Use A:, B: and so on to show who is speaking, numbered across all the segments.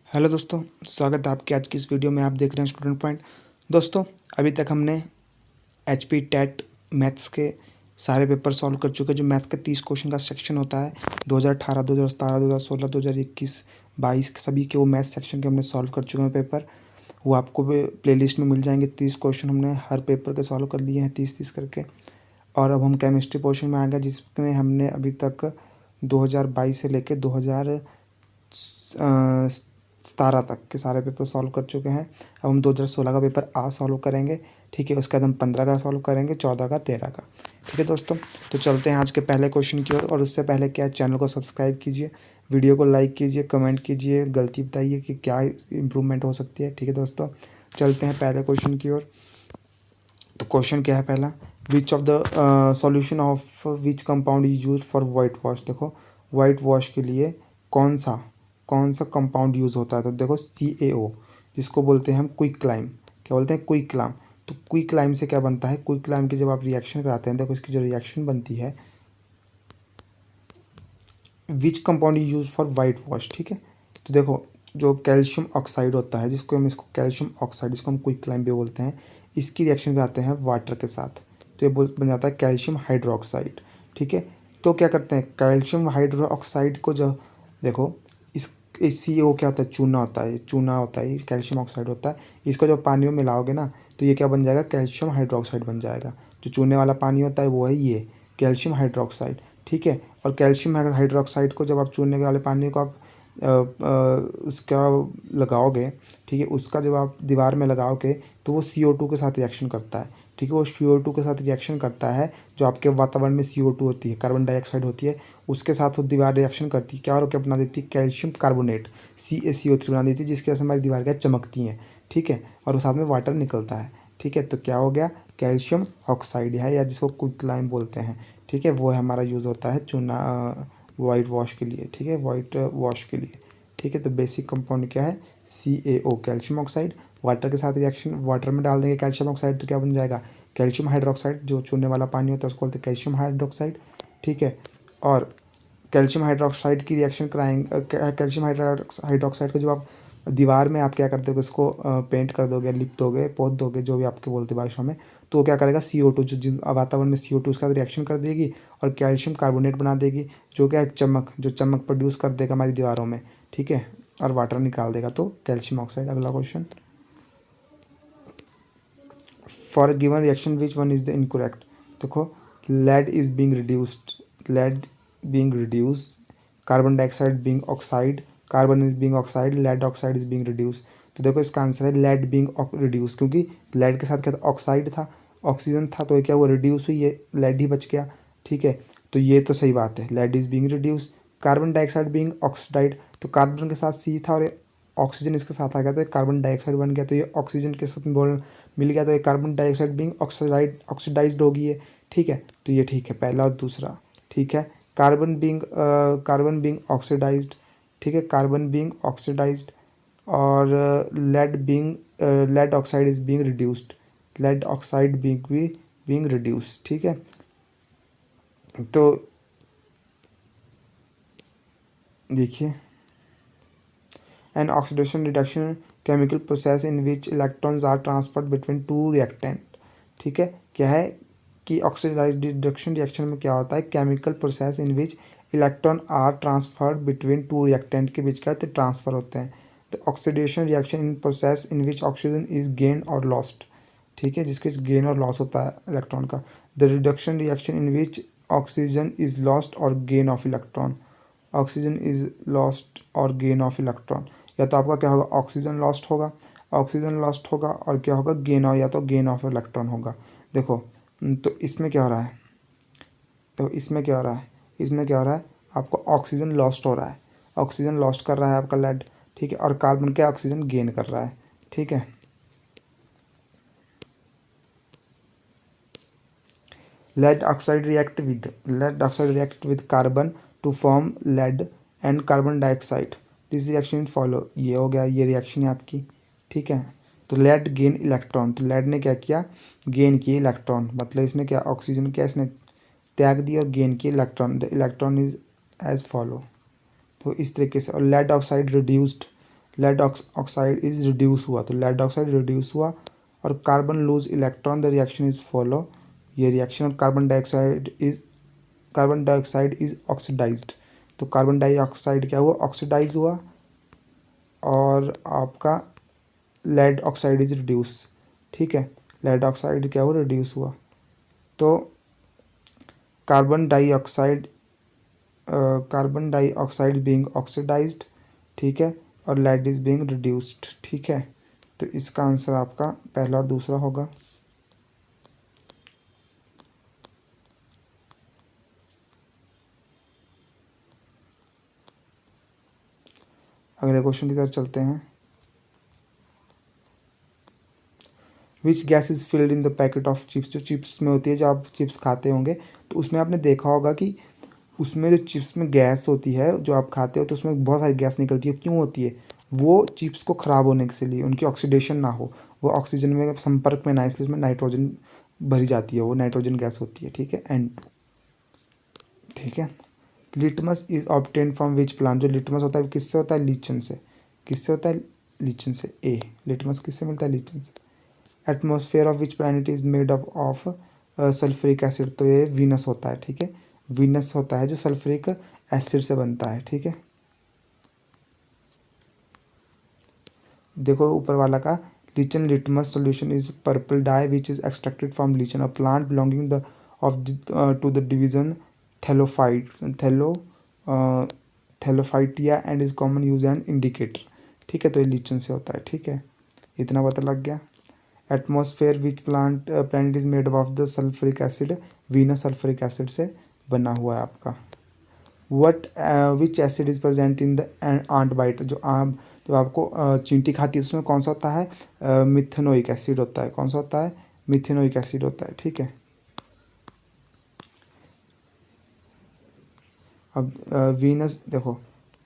A: Hello दोस्तों, स्वागत है आपके आज की इस वीडियो में। आप देख रहे हैं स्टूडेंट पॉइंट। दोस्तों, अभी तक हमने एचपी टेट मैथ्स के सारे पेपर सॉल्व कर चुके हैं। जो मैथ का 30 क्वेश्चन का सेक्शन होता है 2018, 2017, 2016, 2021, 22 सभी के वो मैथ सेक्शन के हमने सॉल्व कर चुके हैं पेपर। वो आपको प्लेलिस्ट में मिल जाएंगे। 30 क्वेश्चन हमने हर पेपर के सॉल्व कर लिए हैं, 30-30 करके। और अब हम केमिस्ट्री पोर्शन में आ गए, जिसमें हमने अभी तक 2022 से लेकर 2017 तक के सारे पेपर सॉल्व कर चुके हैं। अब हम 2016 का पेपर आज सॉल्व करेंगे, ठीक है। उसके बाद हम 15 का सॉल्व करेंगे, 14 का, 13 का, ठीक है दोस्तों। तो चलते हैं आज के पहले क्वेश्चन की ओर। और उससे पहले क्या है, चैनल को सब्सक्राइब कीजिए, वीडियो को लाइक कीजिए, कमेंट कीजिए, गलती बताइए कि क्या इम्प्रूवमेंट हो सकती है, ठीक है दोस्तों। चलते हैं पहले क्वेश्चन की ओर। तो क्वेश्चन क्या है पहला, विच of the solution of which compound is use for white wash. देखो, वाइट वॉश के लिए कौन सा कंपाउंड यूज़ होता है। तो देखो CaO, जिसको बोलते हैं हम क्विक लाइम। क्या बोलते हैं? Quick lime. तो क्विक लाइम से क्या बनता है, क्विक लाइम की जब आप रिएक्शन कराते हैं, देखो इसकी जो रिएक्शन बनती है, which compound is use for white wash, ठीक है। तो देखो, जो कैल्शियम ऑक्साइड होता है, इसको कैल्शियम ऑक्साइड, जिसको हम क्विक लाइम भी बोलते हैं, इसकी रिएक्शन कराते हैं वाटर के साथ, तो ये बन जाता है कैल्शियम हाइड्रोक्साइड, ठीक है। तो क्या करते हैं, कैल्शियम हाइड्रोक्साइड को जो, देखो इस CO क्या होता है, चूना होता है, कैल्शियम ऑक्साइड होता है। इसको जब पानी में मिलाओगे ना, तो ये क्या बन जाएगा, कैल्शियम हाइड्रोक्साइड बन जाएगा। जो चूने वाला पानी होता है वो है ये कैल्शियम हाइड्रोक्साइड, ठीक है। और कैल्शियम हाइड्रोक्साइड को जब आप चूने वाले पानी को आप उसका लगाओगे, ठीक है, उसका जब आप दीवार में लगाओगे तो वो CO2 के साथ रिएक्शन करता है, ठीक है। वो CO2 के साथ रिएक्शन करता है, जो आपके वातावरण में CO2 होती है, कार्बन डाइऑक्साइड होती है, उसके साथ वो दीवार रिएक्शन करती है क्या, और क्या बना देती है, कैल्शियम कार्बोनेट CaCO3 बना देती है, जिसकी वजह से हमारी दीवार क्या चमकती हैं, ठीक है। और साथ में वाटर निकलता है, ठीक है। तो क्या हो गया, कैल्शियम ऑक्साइड है, या जिसको क्विक लाइम बोलते हैं, ठीक है। वो हमारा यूज़ होता है चूना वाइट वॉश के लिए, ठीक है, वाइट वॉश के लिए, ठीक है। तो बेसिक कंपाउंड क्या है, CaO, कैल्शियम ऑक्साइड। वाटर के साथ रिएक्शन, वाटर में डाल देंगे कैल्शियम ऑक्साइड, तो क्या बन जाएगा, कैल्शियम हाइड्रोक्साइड। जो चूने वाला पानी होता है उसको बोलते हैं कैल्शियम हाइड्रोक्साइड, ठीक है। और कैल्शियम हाइड्रोक्साइड की रिएक्शन कराएंगे, कैल्शियम हाइड्रोक्साइड को जब आप दीवार में आप क्या कर दोगे, उसको पेंट कर दोगे, लिप दोगे, पोत दोगे, जो भी आपके बोलते भाषा में, तो वो क्या करेगा, CO2 जो वातावरण में CO2 उसका रिएक्शन कर देगी और कैल्शियम कार्बोनेट बना देगी, जो क्या है, चमक प्रोड्यूस कर देगा हमारी दीवारों में, ठीक है, और वाटर निकाल देगा, तो कैल्शियम ऑक्साइड। अगला question, for given reaction which one is the incorrect. देखो, lead is being reduce, carbon dioxide being oxide, carbon is being oxide, lead oxide is being reduce. तो देखो इसका आंसर है लेड बीइंग रिड्यूस, क्योंकि lead के साथ क्या था, ऑक्साइड था, ऑक्सीजन था, तो ये क्या, वो रिड्यूस हुई, ये लेड ही बच गया, ठीक है। तो ये तो सही बात है, lead is being reduce. Carbon dioxide being oxidised, तो कार्बन के साथ C था और ऑक्सीजन इसके साथ आ गया, तो ये कार्बन डाइऑक्साइड बन गया, तो ये ऑक्सीजन के साथ मिल गया, तो ये कार्बन डाइऑक्साइड बीइंग ऑक्सीडाइज्ड होगी ये, ठीक है। तो ये ठीक है, पहला और दूसरा, ठीक है। कार्बन बीइंग ऑक्सीडाइज्ड, ठीक है, कार्बन बीइंग ऑक्सीडाइज्ड, और lead oxide is being reduced, lead oxide being reduced, ठीक है। तो देखिए, an oxidation reduction chemical process in which electrons are transferred between two reactant, ठीक है। क्या है कि ऑक्सीडाइज रिडक्शन रिएक्शन में क्या होता है, chemical process in which electron are transferred between two reactant के बीच क्या होते हैं, ट्रांसफर होते हैं। तो oxidation reaction in process in which oxygen is gain और लॉस्ट, ठीक है, जिसके गेन और लॉस होता है इलेक्ट्रॉन का। The reduction reaction in which oxygen is lost और gain of electron, oxygen is lost और गेन ऑफ इलेक्ट्रॉन। या तो आपका क्या होगा, ऑक्सीजन लॉस्ट होगा और क्या होगा, गेन ऑफ, या तो गेन ऑफ इलेक्ट्रॉन होगा। देखो, तो इसमें क्या हो रहा है, तो इसमें क्या हो रहा है, आपको ऑक्सीजन लॉस्ट हो रहा है, ऑक्सीजन लॉस्ट कर रहा है आपका लेड, ठीक है। और कार्बन क्या, ऑक्सीजन गेन कर रहा है, ठीक है। Lead oxide react with carbon to form lead and carbon dioxide, this reaction follow. ये हो गया, ये रिएक्शन है आपकी, ठीक है। तो लेड गेन इलेक्ट्रॉन, तो लेड ने क्या किया, गेन किए इलेक्ट्रॉन, मतलब इसने क्या, ऑक्सीजन क्या इसने त्याग दिया और गेन किए electron. The electron is as follow. तो इस तरीके से, और lead oxide lead oxide is reduce हुआ, तो लेड ऑक्साइड रिड्यूस हुआ, और carbon lose electron, the reaction is follow, ये रिएक्शन, और कार्बन डाइऑक्साइड इज ऑक्सीडाइज्ड, तो कार्बन डाइऑक्साइड क्या हुआ, ऑक्सीडाइज हुआ, और आपका लेड ऑक्साइड इज रिड्यूस, ठीक है, लेड ऑक्साइड क्या हुआ, रिड्यूस हुआ, तो कार्बन डाइऑक्साइड बीइंग ऑक्सीडाइज्ड, ठीक है, और लेड इज बीइंग रिड्यूस्ड, ठीक है, तो इसका आंसर आपका पहला और दूसरा होगा। अगले क्वेश्चन की तरफ चलते हैं। Which gas is filled in the packet of chips, जो चिप्स में होती है, जो आप चिप्स खाते होंगे तो उसमें आपने देखा होगा कि उसमें जो चिप्स में गैस होती है जो आप खाते हो, तो उसमें बहुत सारी गैस निकलती है, क्यों होती है, वो चिप्स को ख़राब होने के लिए, उनकी ऑक्सीडेशन ना हो, वो ऑक्सीजन में संपर्क में ना, इसलिए उसमें नाइट्रोजन भरी जाती है, वो नाइट्रोजन गैस होती है, ठीक है, N2, ठीक है। Litmus is obtain from which plant, जो लिटमस होता है किससे होता है, लीचन से, किससे होता है, लीचन से, ए, लिटमस किससे मिलता है, लीचन से। Atmosphere of which planet is made up of sulphuric acid, तो ये वीनस होता है, ठीक है, वीनस होता है जो सल्फ्यूरिक एसिड से बनता है, ठीक है। देखो ऊपर वाला का, lichen litmus solution is purple dye which is extracted from lichen, a plant belonging the of to the division thallophyte thallophyta and is common use and indicator, ठीक है, तो ये लीचन से होता है, ठीक है, इतना पता लग गया। Atmosphere which planet is made of the sulphuric acid, Venus sulphuric acid से बना हुआ है आपका। What which acid is present in the ant bite, जो आम जब आपको चींटी खाती है उसमें कौन सा होता है, मिथेनोइक एसिड होता है, कौन सा होता है, मिथेनोइक एसिड होता है, ठीक है। अब वीनस देखो,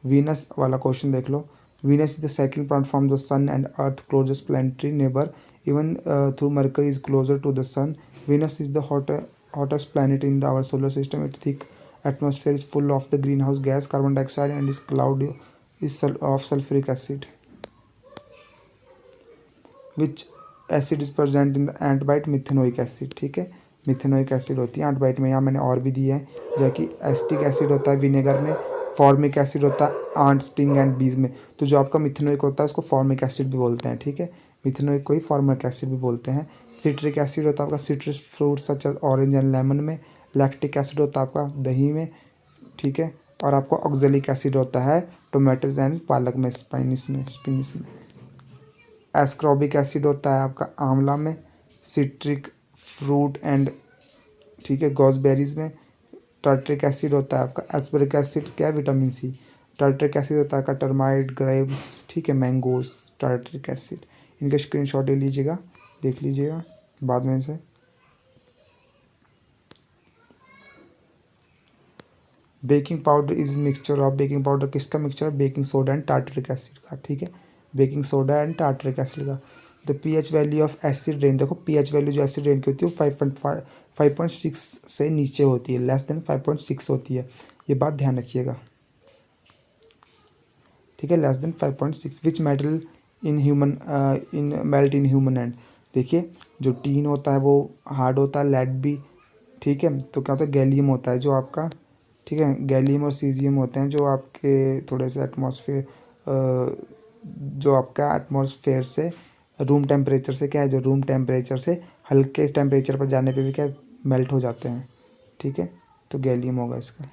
A: वीनस वाला क्वेश्चन देख लो। Venus is the second plant from the sun and Earth closest planetary neighbour, even through Mercury is closer to the sun. Venus is the hottest planet in our solar system. Its thick atmosphere is full of the greenhouse gas, carbon dioxide, and is cloud of sulfuric acid. Which acid is present in the ant bite? Methanoic acid, ठीक है, methanoic acid होती है ant bite में। यहाँ मैंने और भी दिए हैं, जैसे कि एसिटिक एसिड होता है विनेगर में, फॉर्मिक एसिड होता है आंट स्टिंग एंड बीज में, तो जो आपका मिथेनोइक होता है उसको फॉर्मिक एसिड भी बोलते हैं, ठीक है, मिथेनोइक को ही फॉर्मिक एसिड भी बोलते हैं। सिट्रिक एसिड होता है आपका citrus fruit such as orange and lemon में। लैक्टिक एसिड होता है आपका दही में, ठीक है, और आपको ऑक्जेलिक एसिड होता है टोमेटोज एंड पालक में, स्पिनिश में। एस्कॉर्बिक एसिड होता है आपका आंवला में, सिट्रिक फ्रूट एंड, ठीक है, गॉसबेरीज में। टार्ट्रिक एसिड होता है आपका, एस्पेरिक एसिड क्या है, विटामिन सी। टार्ट्रिक एसिड होता है आपका टर्माइट ग्रेप्स, ठीक है, मैंगोज, टार्ट्रिक एसिड। इनका स्क्रीनशॉट ले लीजिएगा, देख लीजिएगा बाद में से। Baking powder is mixture of, baking powder किसका मिक्सचर है, baking soda and tartaric acid का, ठीक है, baking soda and tartaric acid का। The pH value of acid rain, देखो पीएच वैल्यू जो एसिड रेन की होती है वो 5.6 से नीचे होती है, लेस देन 5.6 होती है, ये बात ध्यान रखिएगा, ठीक है, less than 5.6। Which metal in melt in human hand, देखिए जो टीन होता है वो हार्ड होता है, लेड भी, ठीक है, तो क्या होता है, गैलियम होता है जो आपका, ठीक है, गैलियम और सीजियम होते हैं जो आपके थोड़े से एटमॉस्फेयर, जो आपका एटमॉस्फेयर से रूम टेम्परेचर से क्या है, जो रूम टेम्परेचर से हल्के इस टेम्परेचर पर जाने पे भी क्या मेल्ट हो जाते हैं, ठीक है, तो गैलियम होगा इसका।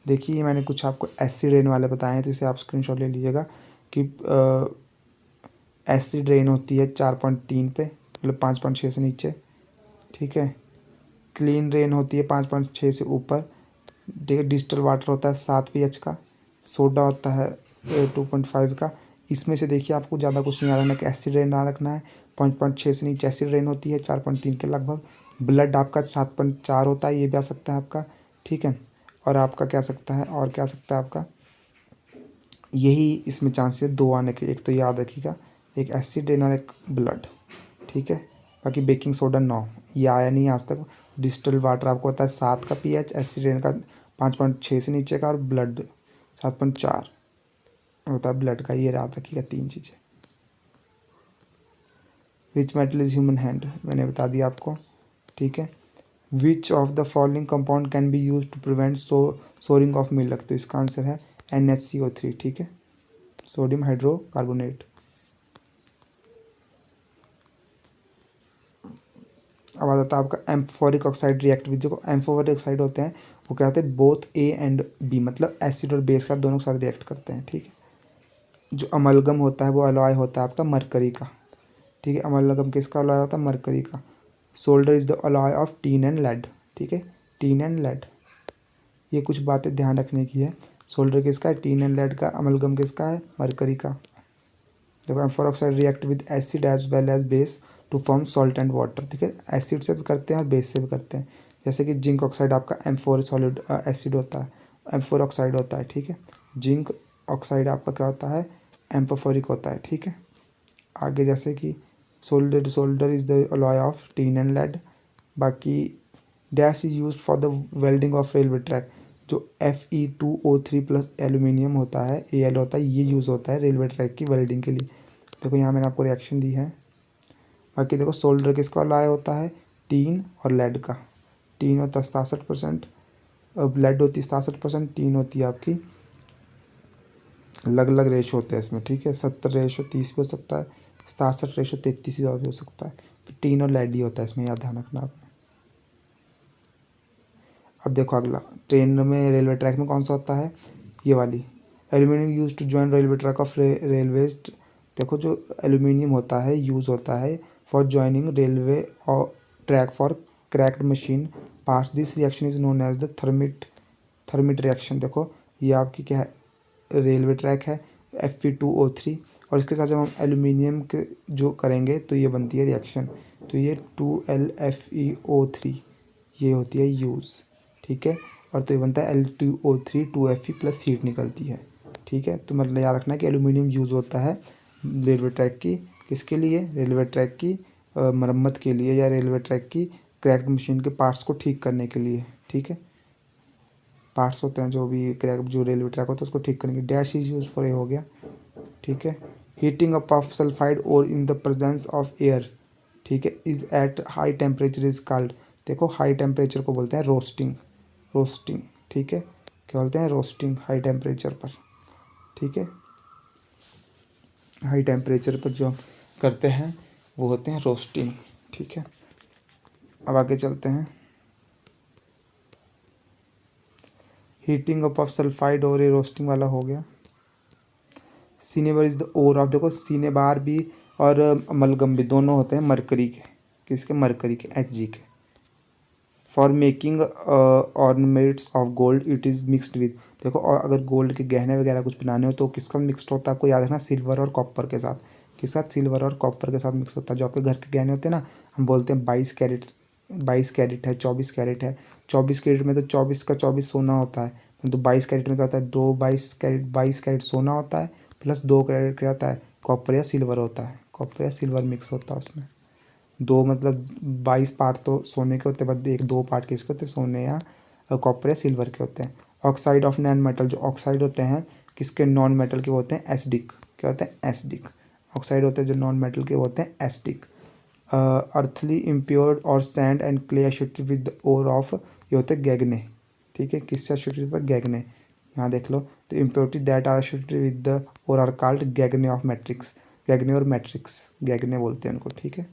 A: देखिए मैंने कुछ आपको एसिड रेन वाले बताए हैं, तो इसे आप स्क्रीनशॉट ले लीजिएगा कि एसिड रेन होती है 4.3 पे, मतलब 5.6 से नीचे, ठीक है। क्लीन रेन होती है 5.6 से ऊपर, ठीक है। डिस्टल वाटर होता है 7 pH का, सोडा होता है 2.5 का। इसमें से देखिए आपको ज़्यादा कुछ नहीं आ रहा, कि एसिड रेन ना रखना है। 5.6 से नीचे एसिड रेन होती है, 4.3 के लगभग। ब्लड आपका 7.4 होता है, ये भी आ सकता है आपका, ठीक है। और आपका क्या सकता है, और क्या सकता है आपका, यही इसमें चांसेस 2 आने के, एक तो याद रखिएगा, एक एसिड रेन और एक ब्लड, ठीक है। बाकी बेकिंग सोडा 9, ये आया नहीं आज तक। डिस्टल वाटर आपको होता है 7 का pH, एसिड रेन का 5.6 से नीचे का, और ब्लड 7.4 होता है ब्लड का। ये याद रखिएगा 3 चीज़ें। Which metal is human hand, मैंने बता दिया आपको, ठीक है। Which of the following compound can be use to prevent souring of milk, तो इसका आंसर है NaCO3, ठीक है, सोडियम हाइड्रोकार्बोनेट। अब आ जाता है आपका एम्फोरिक ऑक्साइड रिएक्ट विद, जो एम्फोरिक ऑक्साइड होते हैं वो क्या होते हैं, बोथ A एंड B, मतलब एसिड और बेस का दोनों के साथ रिएक्ट करते हैं, ठीक है। जो अमलगम होता है वो अलॉय होता है आपका मरकरी का, ठीक है। अमलगम किसका अलॉय होता है, मरकरी का। Solder is the alloy of tin and lead, ठीक है, टीन एंड लेड। ये कुछ बातें ध्यान रखने की है। सोल्डर किसका है, टीन एंड लेड का। अमलगम किसका है, मरकरी का। देखो amphoteric oxide react with acid as well as base to form salt and water, ठीक है। एसिड से भी करते हैं और बेस से भी करते हैं। जैसे कि जिंक ऑक्साइड आपका एम्फोर सॉलिड एसिड होता है, एम्फोर ऑक्साइड होता है, ठीक है। जिंक ऑक्साइड आपका क्या होता है, एम्फोफोरिक होता है, ठीक है। आगे जैसे कि solder is the alloy of tin and lead. बाकी dash is use for the welding of railway track, जो Fe2O3 प्लस एल्यूमिनियम होता है, Al होता है, ये यूज़ होता है रेलवे ट्रैक की वेल्डिंग के लिए। देखो यहाँ मैंने आपको रिएक्शन दी है। बाकी देखो सोल्डर किसका अलॉय होता है, टीन और लेड का। टीन होता है 67%, लेड होती है 67%, टीन होती है आपकी, अलग अलग रेशो होते हैं इसमें, ठीक है। 70:30 भी हो सकता है, 67:33 भी हो सकता है। टीन और लेड ही होता है इसमें, याद ध्यान रखना आपने। अब देखो अगला, ट्रेन में रेलवे ट्रैक में कौन सा होता है, ये वाली, aluminium use to join railway track of railways. देखो जो एल्यूमिनियम होता है यूज़ होता है फॉर जॉइनिंग रेलवे और track for cracked machine parts. This reaction is known as the thermite reaction. देखो ये आपकी क्या है, रेलवे ट्रैक है, Fe2O3, और इसके साथ जब हम एल्यूमिनियम के जो करेंगे तो ये बनती है रिएक्शन, तो ये 2LFeO3 ये होती है यूज़, ठीक है। और तो ये बनता है L2O3 2Fe प्लस हीट निकलती है, ठीक है। तो मतलब याद रखना कि एल्यूमिनियम यूज़ होता है रेलवे ट्रैक की, किसके लिए, रेलवे ट्रैक की मरम्मत के लिए, या रेलवे ट्रैक की क्रैक्ड मशीन के पार्ट्स को ठीक करने के लिए, ठीक है। पार्ट्स होते हैं जो भी क्रैक, जो रेलवे ट्रैक होता है उसको ठीक करने के, डैश इज यूज फॉर, ये हो गया, ठीक है। हीटिंग अप ऑफ सल्फाइड और in the presence of air, ठीक है, is at high temperature is called. देखो हाई टेम्परेचर को बोलते हैं रोस्टिंग, रोस्टिंग, ठीक है। क्या बोलते हैं, रोस्टिंग, हाई टेम्परेचर पर, ठीक है। हाई टेम्परेचर पर जो करते हैं वो होते हैं रोस्टिंग, ठीक है। अब आगे चलते हैं। हीटिंग अप ऑफ सल्फाइड और ये रोस्टिंग वाला हो गया। Cinnabar is the ore of, देखो सिनेबार भी और अमलगम भी दोनों होते हैं मरकरी के, किसके, मरकरी के, Hg के। For making ornaments of gold it is mixed with, देखो और अगर गोल्ड के गहने वगैरह कुछ बनाने हो तो किसका मिक्सड होता है, आपको याद रखना, सिल्वर और कॉपर के साथ। किस साथ, सिल्वर और कॉपर के साथ मिक्स होता है। जो आपके घर के गहने होते हैं ना, हम बोलते हैं 22 कैरेट, 22 कैरेट है, 24 कैरेट है। 24 कैरेट में तो 24 का 24 सोना होता है, तो 22 कैरेट में क्या होता है, 22 कैरेट सोना होता है, प्लस 2 कैरेट क्या होता है, कॉपर या सिल्वर होता है, कॉपर या सिल्वर मिक्स होता है उसमें। दो मतलब 22 पार्ट तो सोने के होते हैं, बस एक 2 पार्ट किसके होते हैं, सोने या कॉपर या सिल्वर के होते हैं। ऑक्साइड ऑफ नॉन मेटल, जो ऑक्साइड होते हैं किसके, नॉन मेटल के होते हैं एसिडिक, क्या होते हैं, एसिडिक। ऑक्साइड होते हैं जो नॉन मेटल के होते हैं एसिडिक। अर्थली इम्प्योर्ड और sand and clay associated with ore of, ये होते हैं गैगने, ठीक है। किससे एसोसिएटेड होता है, गैगने, यहाँ देख लो। तो impurity that are associated with the ore are called gangue of matrix, gangue और मैट्रिक्स, गैगने बोलते हैं उनको, ठीक है।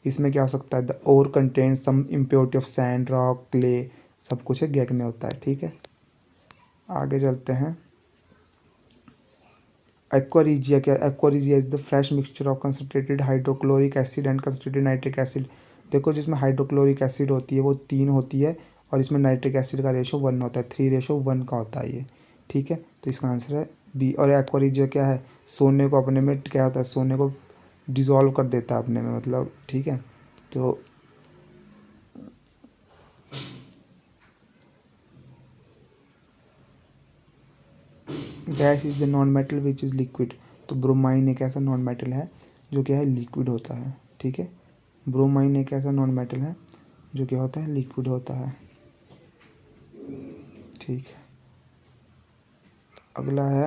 A: इसमें क्या हो सकता है, the ore contain some impurity of sand, rock, clay, सब कुछ है, गैगने होता है, ठीक है। आगे चलते हैं। एक्वारिजिया क्या, aqua regia is the fresh mixture of concentrated hydrochloric acid and concentrated nitric acid. देखो जिसमें हाइड्रोक्लोरिक एसिड होती है वो 3 होती है, और इसमें नाइट्रिक एसिड का रेशो 1 होता है, 3:1 का होता है ये, ठीक है। तो इसका आंसर है बी। और एक्वारिजिया क्या है, सोने को अपने में क्या होता है, सोने को डिज़ोल्व कर देता है अपने में, मतलब, ठीक है। तो gas is the non metal which is liquid, तो ब्रोमाइन एक ऐसा नॉन मेटल है जो क्या है, लिक्विड होता है, ठीक है। ब्रोमाइन एक ऐसा नॉन मेटल है जो क्या होता है, लिक्विड होता है। ठीक है, अगला है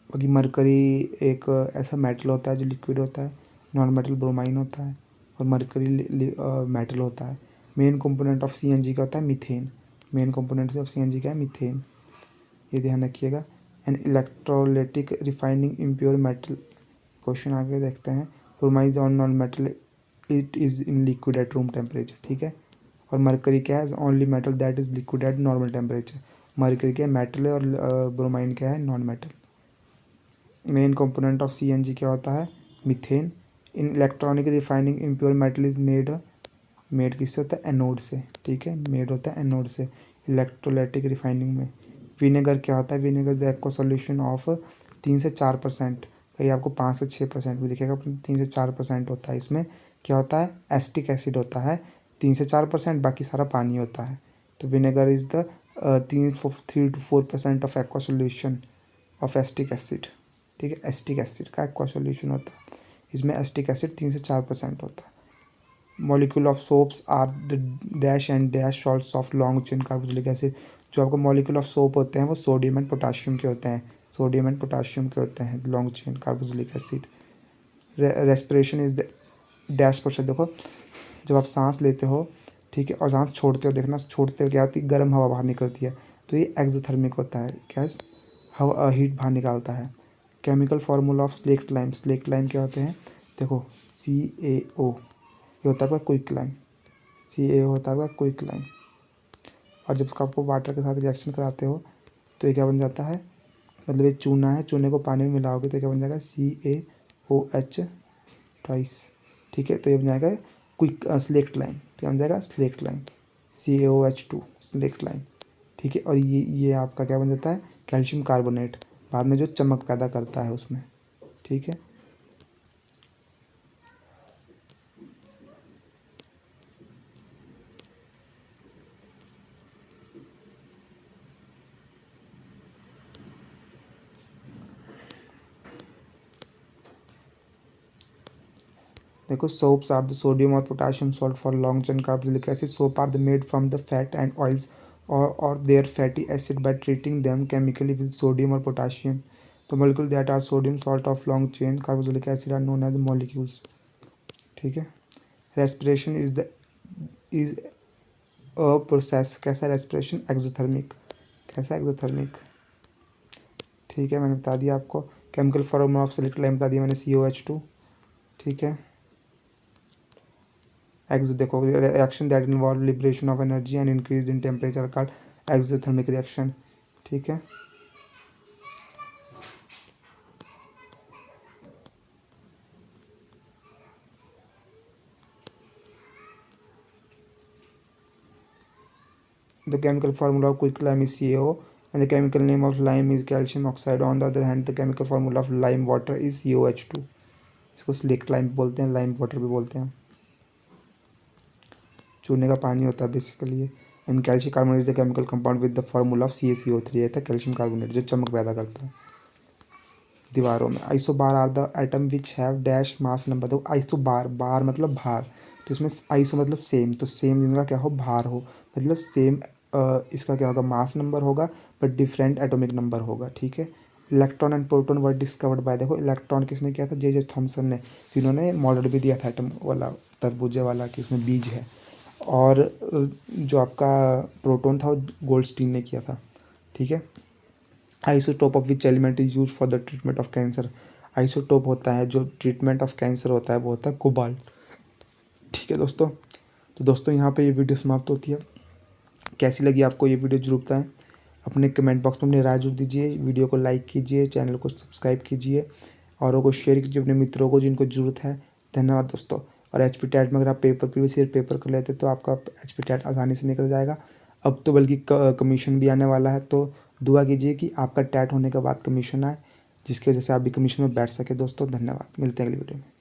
A: बाकी मरकरी एक ऐसा मेटल होता है जो लिक्विड होता है, नॉन मेटल ब्रोमाइन होता है और मरकरी मेटल होता है। मेन कंपोनेंट ऑफ सीएनजी का होता है methane. Main component of CNG क्या है? मीथेन, ये ध्यान रखिएगा। An electrolytic refining impure metal. Question आगे देखते हैं। Bromine on non metal, it is in liquid at room temperature, ठीक है। और मरकरी क्या है? Only metal that is liquid at normal temperature. Mercury क्या है? मेटल है, और ब्रोमाइन क्या है? Non metal. Main component of CNG क्या होता है? Methane. In electronic refining impure metal is made किससे होता है? एनोड से, ठीक है, मेड होता है एनोड से इलेक्ट्रोलाइटिक रिफाइनिंग में। विनेगर क्या होता है? Vinegar the aqua solution of 3 से 4%, कहीं आपको 5 से 6% भी दिखेगा, 3 से 4% होता है। इसमें क्या होता है? एसिटिक एसिड होता है 3 से 4%, बाकी सारा पानी होता है। तो vinegar is the 3 to 4% of aqua solution of acetic acid, ठीक है। एसिटिक एसिड का एक्वा सॉल्यूशन होता है, इसमें एसिटिक एसिड 3 से 4% होता है। Molecule of soaps are the dash and dash salts of long chain carboxylic acid. जो आपको मॉलिक्यूल ऑफ सोप होते हैं वो सोडियम एंड पोटाशियम के होते हैं, सोडियम एंड पोटाशियम के होते हैं long chain carboxylic acid. Respiration is the dash process. देखो, जब आप सांस लेते हो, ठीक है, और सांस छोड़ते हो, देखना छोड़ते हो क्या होती है? गर्म हवा बाहर निकलती है, तो ये एक्सोथर्मिक होता है। क्या? हवा हीट बाहर निकालता है। Chemical formula of slaked lime. Slaked lime क्या होते हैं? देखो, CaO, ये होता है आपका क्विक लाइम। CaO होता है आपका क्विक लाइम। और जब आपको वाटर के साथ रिएक्शन कराते हो तो ये क्या बन जाता है? मतलब ये चूना है, चूने को पानी में मिलाओगे तो क्या बन जाएगा? CaOH ट्वाइस, ठीक है। तो ये बन जाएगा क्विक स्लेक्ट लाइम। क्या बन जाएगा? Slaked lime, CaOH2 slaked lime, ठीक है। और ये आपका क्या बन जाता है? कैल्शियम कार्बोनेट, बाद में जो चमक पैदा करता है उसमें, ठीक है। देखो, सोप्स आर द सोडियम और potassium salt for long chain carboxylic acid. Soap are the made from the fat and oils और their fatty acid by treating them chemically with sodium और पोटाशियम। तो molecule that are sodium salt of long chain carboxylic acid are known as molecules, ठीक है। Respiration is a process. कैसा respiration? Exothermic. कैसा? Exothermic, ठीक है, मैंने बता दिया आपको। Chemical formula of select lime बता दिया मैंने, CaOH2, ठीक है। देखो, reaction that involve liberation of energy and increase in temperature called exothermic reaction, ठीक है। The chemical formula of quicklime is CaO and the chemical name of lime is calcium oxide. On the other hand, the chemical formula of lime water is COH2. इसको slaked lime बोलते हैं, lime water भी बोलते हैं। चूने का पानी होता है बेसिकली ये। And calcium carbonate is the chemical compound with the formula of CaCO3। ये था कैल्शियम कार्बोनेट जो चमक पैदा करता है दीवारों में। Isobar are the atom which have dash mass number. तो आइसोबार, बार मतलब भार, तो इसमें आइसो मतलब सेम, तो सेम जिनका क्या हो? भार हो, मतलब सेम। इसका क्या होगा? मास नंबर होगा, बट डिफरेंट एटॉमिक नंबर होगा, ठीक है। Electron and proton were discovered by. देखो, इलेक्ट्रॉन किसने किया था? J.J. थॉमसन ने, जिन्होंने मॉडल भी दिया था एटम वाला, तरबूजे वाला, कि उसमें बीज है। और जो आपका प्रोटॉन था वो गोल्डस्टीन ने किया था, ठीक है। Isotope of which element is use for the treatment of cancer. Isotope होता है जो ट्रीटमेंट ऑफ कैंसर होता है, वो होता है कोबाल्ट, ठीक है दोस्तों। तो दोस्तों, यहाँ पे ये वीडियो समाप्त होती है। कैसी लगी आपको ये वीडियो जरूर बताएं। अपने कमेंट बॉक्स में अपनी राय जरूर दीजिए। वीडियो को लाइक कीजिए, चैनल को सब्सक्राइब कीजिए, औरों को शेयर कीजिए अपने मित्रों को जिनको ज़रूरत है। धन्यवाद दोस्तों। और HP टैट में अगर आप प्रीवियस ईयर पेपर कर लेते तो आपका HP टैट आसानी से निकल जाएगा। अब तो बल्कि कमीशन भी आने वाला है, तो दुआ कीजिए कि आपका टैट होने के बाद कमीशन आए, जिसकी वजह से आप भी कमीशन में बैठ सके। दोस्तों धन्यवाद, मिलते हैं अगली वीडियो में।